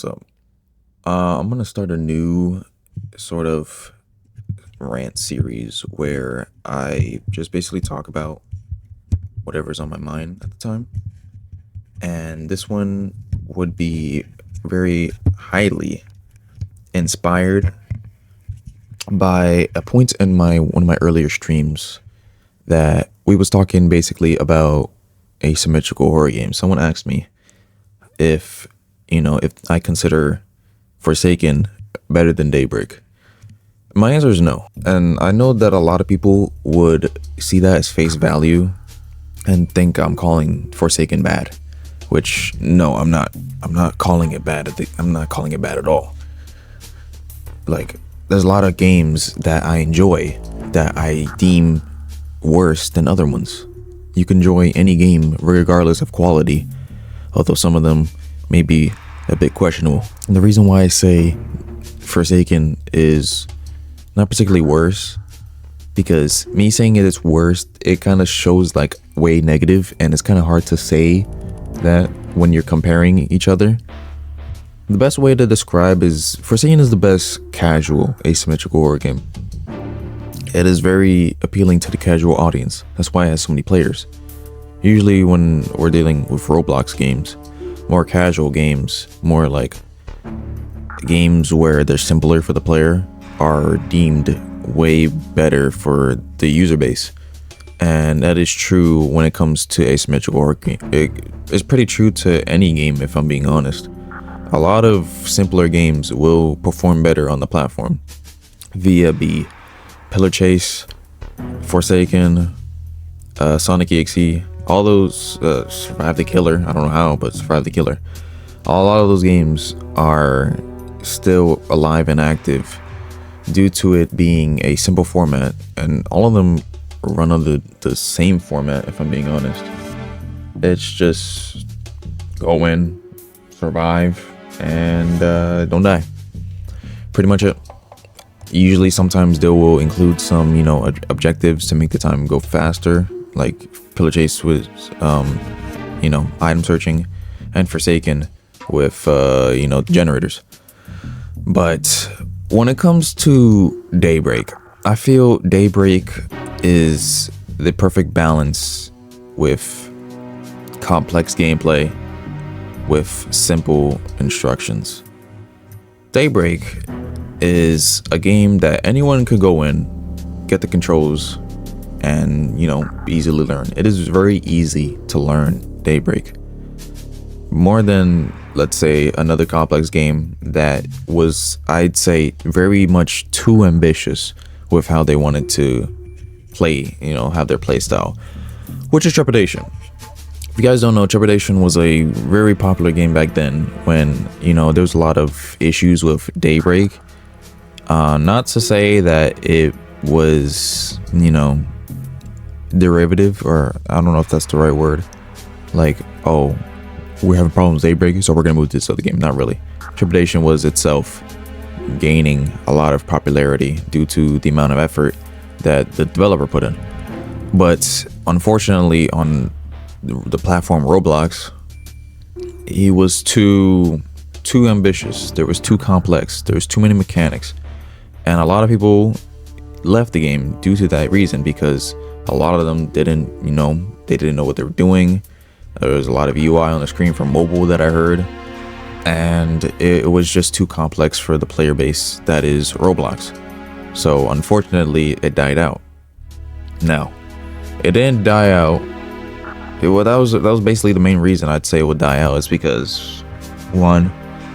up? I'm gonna start a new sort of rant series where I just basically talk about whatever's on my mind at the time. And this one would be very highly inspired by a point in my one of my earlier streams that we was talking basically about asymmetrical horror games. Someone asked me if if I consider Forsaken better than Daybreak. My answer is no. And I know that a lot of people would see that as face value and think I'm calling Forsaken bad, which no, I'm not. I'm not calling it bad. I'm not calling it bad at all. Like, there's a lot of games that I enjoy that I deem worse than other ones. You can enjoy any game regardless of quality, although some of them may be a bit questionable. And the reason why I say Forsaken is not particularly worse, because me saying it is worse, it kind of shows like way negative, and it's kind of hard to say that when you're comparing each other. The best way to describe is Forsaken is the best casual asymmetrical horror game. It is very appealing to the casual audience. That's why it has so many players. Usually when we're dealing with Roblox games, more casual games, more like games where they're simpler for the player, are deemed way better for the user base. And that is true when it comes to asymmetrical horror game. It's pretty true to any game, if I'm being honest. A lot of simpler games will perform better on the platform via the Pillar Chase, Forsaken, Sonic EXE, all those, Survive the Killer. I don't know how, but Survive the Killer. A lot of those games are still alive and active due to it being a simple format, and all of them run on the same format, if I'm being honest. It's just go in, survive, and don't die. Pretty much it. Usually sometimes they will include some objectives to make the time go faster, like Pillar Chase with item searching, and Forsaken with generators. But when it comes to Daybreak, I feel Daybreak is the perfect balance with complex gameplay with simple instructions. Daybreak is a game that anyone could go in, get the controls, and easily learn. It is very easy to learn Daybreak, more than, let's say, another complex game that was, I'd say, very much too ambitious with how they wanted to play, have their play style, which is Trepidation. If you guys don't know, Trepidation was a very popular game back then when, there was a lot of issues with Daybreak. Not to say that it was, derivative, or I don't know if that's the right word. Like, oh, we're having problems with Daybreak, so we're going to move to this other game. Not really. Trepidation was itself gaining a lot of popularity due to the amount of effort that the developer put in. But unfortunately, on the platform Roblox, he was too ambitious. There was too complex. There was too many mechanics, and a lot of people left the game due to that reason, because a lot of them didn't know what they were doing. There was a lot of UI on the screen for mobile that I heard, and it was just too complex for the player base that is Roblox. So unfortunately, it died out. Now, it didn't die out. That was basically the main reason I'd say it would die out, is because one,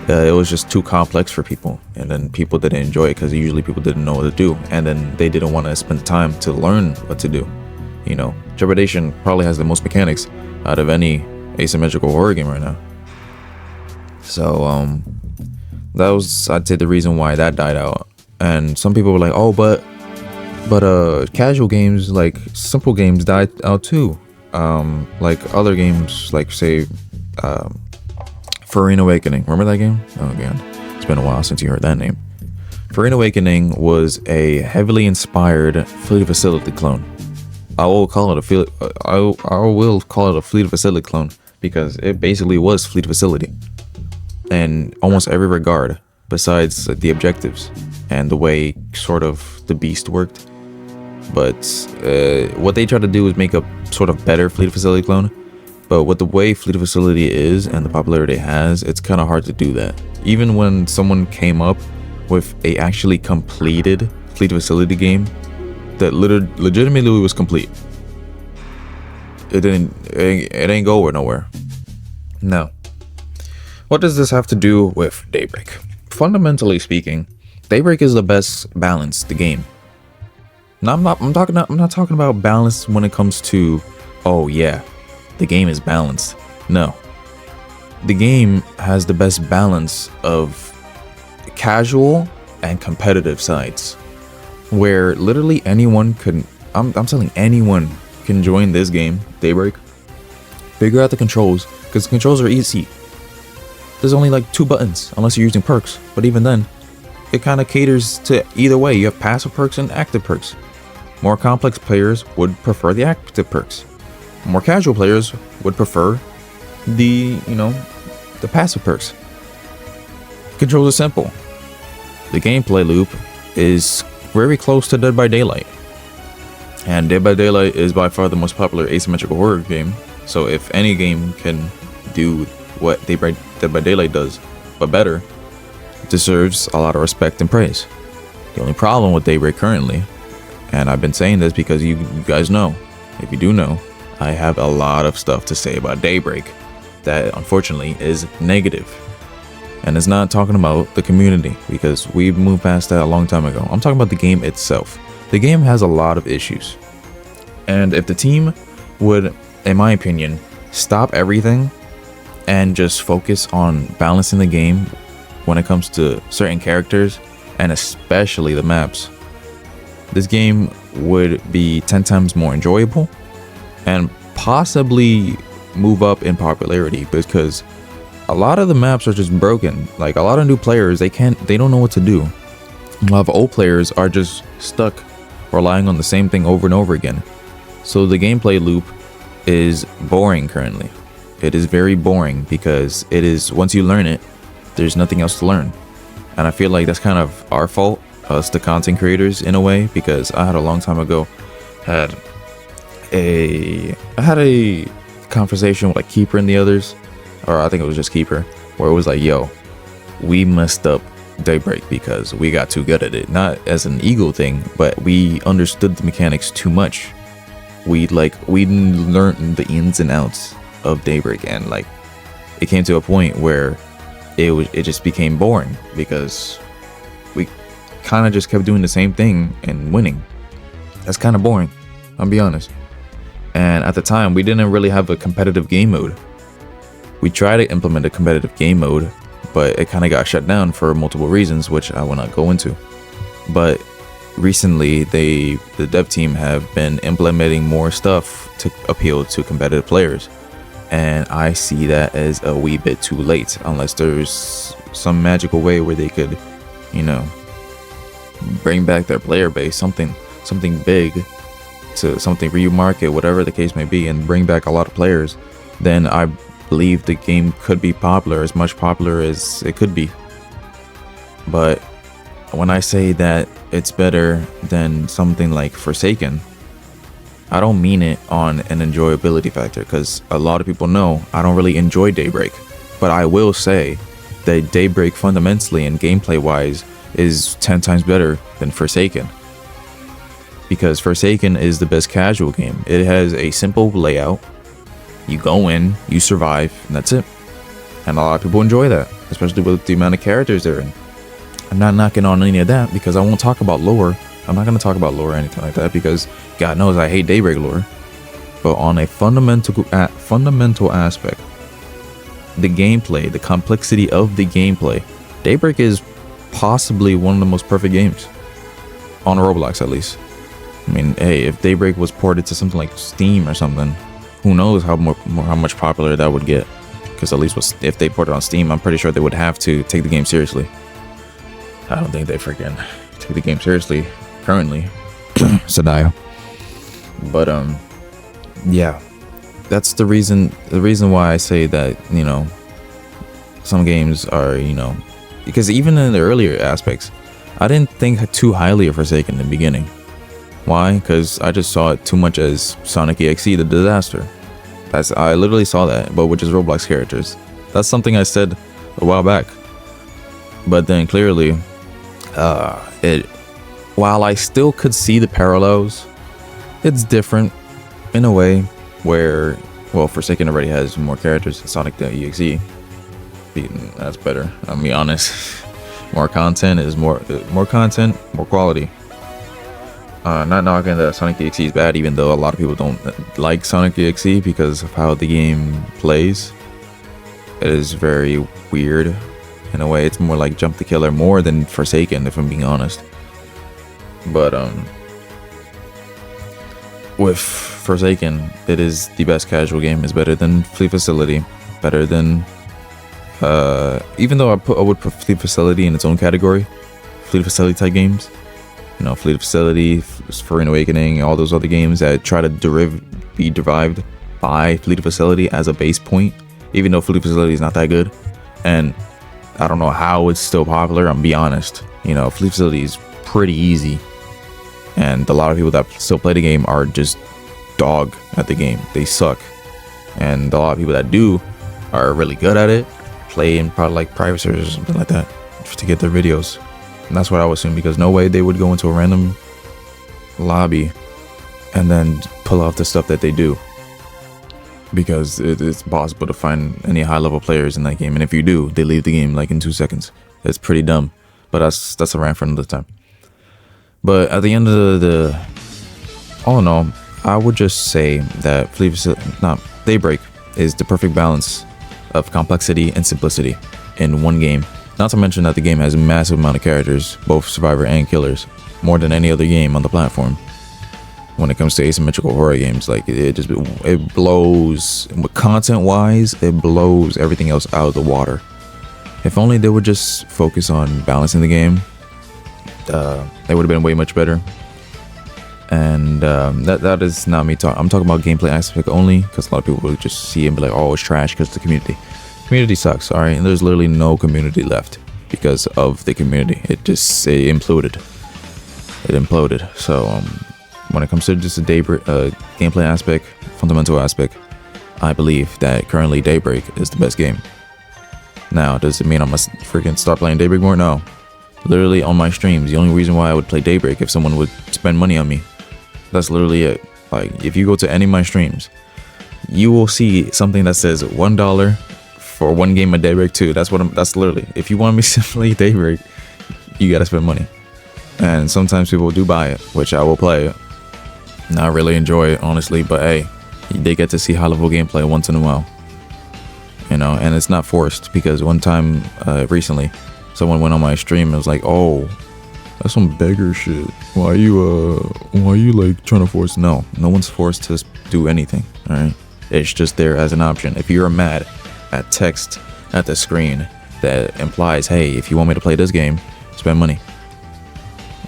it was just too complex for people, and then people didn't enjoy it because usually people didn't know what to do, and then they didn't want to spend time to learn what to do. Trepidation probably has the most mechanics out of any asymmetrical horror game right now. So that was, I'd say, the reason why that died out. And some people were like, oh, but casual games, like simple games, died out too. Like other games, like say Furry Awakening. Remember that game? Oh god, it's been a while since you heard that name. Furry Awakening was a heavily inspired Fleet of Facility clone. I will call it a Fleet of Facility clone because it basically was Fleet of Facility. in almost every regard besides the objectives and the way sort of the beast worked. But what they try to do is make a sort of better Fleet of Facility clone. But with the way Fleet of Facility is and the popularity it has, it's kind of hard to do that. Even when someone came up with a actually completed Fleet of Facility game that legitimately was complete, it ain't go nowhere. No. What does this have to do with Daybreak? Fundamentally speaking, Daybreak is the best balanced game. Now I'm not talking about balance when it comes to, oh yeah, the game is balanced. No. The game has the best balance of casual and competitive sides, where literally anyone can, I'm telling anyone can join this game, Daybreak, figure out the controls, because the controls are easy. There's only like 2 buttons, unless you're using perks, but even then, it kind of caters to either way. You have passive perks and active perks. More complex players would prefer the active perks. More casual players would prefer the passive perks. Controls are simple. The gameplay loop is very close to Dead by Daylight. And Dead by Daylight is by far the most popular asymmetrical horror game. So if any game can do what Dead by Daylight does, but better, deserves a lot of respect and praise. The only problem with Daybreak currently, and I've been saying this because you guys know, if you do know, I have a lot of stuff to say about Daybreak that unfortunately is negative. And it's not talking about the community, because we moved past that a long time ago. I'm talking about the game itself. The game has a lot of issues. And if the team would, in my opinion, stop everything and just focus on balancing the game when it comes to certain characters, and especially the maps, this game would be 10 times more enjoyable and possibly move up in popularity, because a lot of the maps are just broken. Like, a lot of new players, they don't know what to do. A lot of old players are just stuck relying on the same thing over and over again. So the gameplay loop is boring currently. It is very boring, because it is, once you learn it, there's nothing else to learn. And I feel like that's kind of our fault, us the content creators, in a way, because I had a long time ago had a conversation with like Keeper and the others, or I think it was just Keeper, where it was like, yo, we messed up Daybreak because we got too good at it. Not as an ego thing, but we understood the mechanics too much. We didn't learn the ins and outs of Daybreak, and like it came to a point where it just became boring, because we kind of just kept doing the same thing and winning. That's kind of boring, I'll be honest. And at the time, we didn't really have a competitive game mode. We tried to implement a competitive game mode, but it kind of got shut down for multiple reasons, which I will not go into. But recently, the dev team have been implementing more stuff to appeal to competitive players. And I see that as a wee bit too late, unless there's some magical way where they could, bring back their player base, something big, to something remarket, whatever the case may be, and bring back a lot of players. Then I believe the game could be popular, as much popular as it could be. But when I say that it's better than something like Forsaken, I don't mean it on an enjoyability factor, because a lot of people know I don't really enjoy Daybreak. But I will say that Daybreak fundamentally and gameplay wise is 10 times better than Forsaken, because Forsaken is the best casual game. It has a simple layout. You go in, you survive, and that's it. And a lot of people enjoy that, especially with the amount of characters they're in. I'm not knocking on any of that, because I won't talk about lore. I'm not going to talk about lore or anything like that, because God knows I hate Daybreak lore. But on a fundamental aspect, the gameplay, the complexity of the gameplay, Daybreak is possibly one of the most perfect games on Roblox, at least. I mean, hey, if Daybreak was ported to something like Steam or something, who knows how much popular that would get? Because at least if they port it on Steam, I'm pretty sure they would have to take the game seriously. I don't think they freaking take the game seriously currently. Sadaya. But yeah, that's the reason why I say that, some games are, you know, because even in the earlier aspects, I didn't think too highly of Forsaken in the beginning. Why? Because I just saw it too much as Sonic EXE the disaster. I literally saw that, but with just Roblox characters. That's something I said a while back. But then clearly, while I still could see the parallels, it's different in a way where, well, Forsaken already has more characters than Sonic the EXE. That's better. I'll be honest. More content is more content, more quality. Not knocking that Sonic EXE is bad, even though a lot of people don't like Sonic EXE because of how the game plays. It is very weird in a way. It's more like Jump the Killer more than Forsaken, if I'm being honest. But with Forsaken, it is the best casual game. It's better than Fleet Facility, better than even though I would put Fleet Facility in its own category, Fleet Facility type games, you know, Fleet Facility, Furry Awakening, all those other games that try to be derived by Fleet Facility as a base point, even though Fleet Facility is not that good, and I don't know how it's still popular. I'm be honest, you know, Fleet Facility is pretty easy, and a lot of people that still play the game are just dog at the game. They suck, and a lot of people that do are really good at it. Play in probably like private servers or something like that to get their videos. And that's what I would assume, because no way they would go into a random lobby and then pull off the stuff that they do, because it's possible to find any high level players in that game, and if you do, they leave the game like in 2 seconds. It's pretty dumb, but that's a rant for another time. But at the end of the all in all, I would just say that Daybreak is the perfect balance of complexity and simplicity in one game. Not to mention that the game has a massive amount of characters, both survivor and killers, more than any other game on the platform. When it comes to asymmetrical horror games, like it blows content wise, it blows everything else out of the water. If only they would just focus on balancing the game, they would have been way much better. And that is not me talking. I'm talking about gameplay aspect only, because a lot of people will just see it and be like, oh, it's trash because the community sucks. All right, and there's literally no community left because of the community. It imploded. So when it comes to just a Daybreak gameplay aspect, fundamental aspect, I believe that currently Daybreak is the best game. Now, does it mean I must freaking start playing Daybreak more? No. Literally on my streams, the only reason why I would play Daybreak if someone would spend money on me. That's literally it. Like, if you go to any of my streams, you will see something that says $1 for one game of Daybreak 2. That's literally, if you want me to play Daybreak, you gotta spend money. And sometimes people do buy it, which I will play it. Not really enjoy it, honestly, but hey, they get to see high level gameplay once in a while, you know. And it's not forced, because one time recently someone went on my stream and was like, oh, that's some beggar shit. Why you like trying to force? No one's forced to do anything. All right, it's just there as an option. If you're mad at text at the screen that implies, hey, if you want me to play this game, spend money,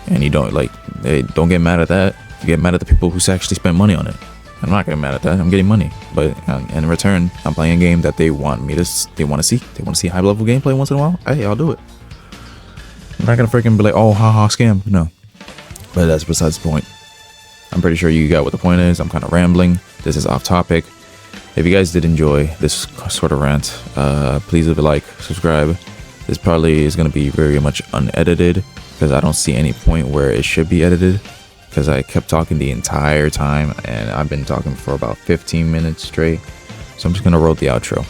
and you don't don't get mad at that. You get mad at the people who actually spend money on it. I'm not getting mad at that. I'm getting money, but in return, I'm playing a game that they want to see. They want to see high level gameplay once in a while. Hey, I'll do it. I'm not gonna freaking be like, oh, haha, scam. No, but that's besides the point. I'm pretty sure you got what the point is. I'm kind of rambling. This is off topic. If you guys did enjoy this sort of rant, please leave a like, subscribe. This probably is gonna be very much unedited, because I don't see any point where it should be edited, because I kept talking the entire time and I've been talking for about 15 minutes straight. So I'm just gonna roll the outro.